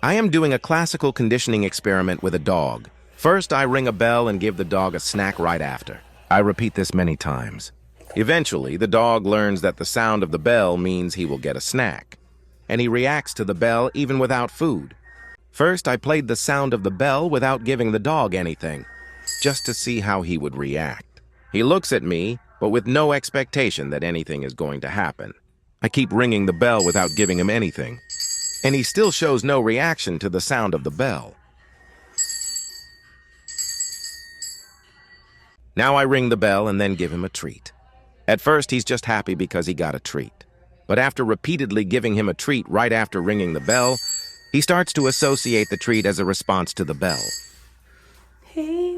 I am doing a classical conditioning experiment with a dog. First, I ring a bell and give the dog a snack right after. I repeat this many times. Eventually, the dog learns that the sound of the bell means he will get a snack, and he reacts to the bell even without food. First, I played the sound of the bell without giving the dog anything, just to see how he would react. He looks at me, but with no expectation that anything is going to happen. I keep ringing the bell without giving him anything, and he still shows no reaction to the sound of the bell. Now I ring the bell and then give him a treat. At first, he's just happy because he got a treat. But after repeatedly giving him a treat right after ringing the bell, he starts to associate the treat as a response to the bell. Hey.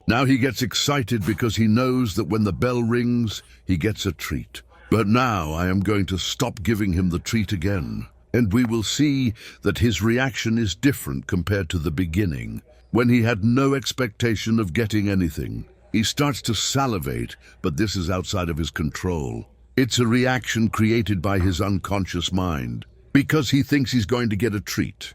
Now he gets excited because he knows that when the bell rings, he gets a treat. But now I am going to stop giving him the treat again, and we will see that his reaction is different compared to the beginning, when he had no expectation of getting anything. He starts to salivate, but this is outside of his control. It's a reaction created by his unconscious mind, because he thinks he's going to get a treat.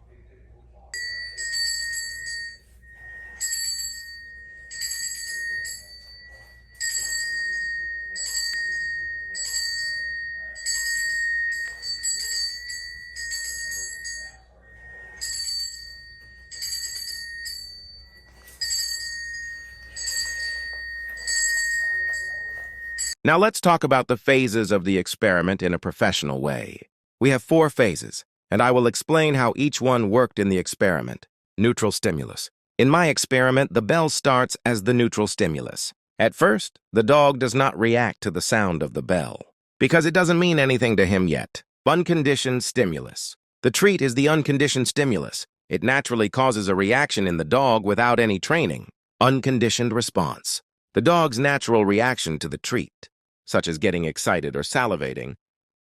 Now let's talk about the phases of the experiment in a professional way. We have 4 phases, and I will explain how each one worked in the experiment. Neutral stimulus. In my experiment, the bell starts as the neutral stimulus. At first, the dog does not react to the sound of the bell, because it doesn't mean anything to him yet. Unconditioned stimulus. The treat is the unconditioned stimulus. It naturally causes a reaction in the dog without any training. Unconditioned response. The dog's natural reaction to the treat, such as getting excited or salivating,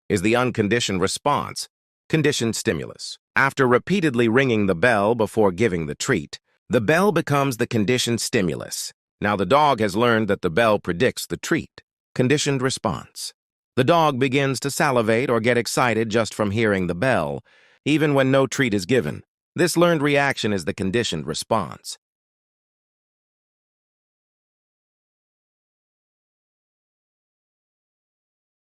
is the unconditioned response, conditioned stimulus. After repeatedly ringing the bell before giving the treat, the bell becomes the conditioned stimulus. Now the dog has learned that the bell predicts the treat, conditioned response. The dog begins to salivate or get excited just from hearing the bell, even when no treat is given. This learned reaction is the conditioned response.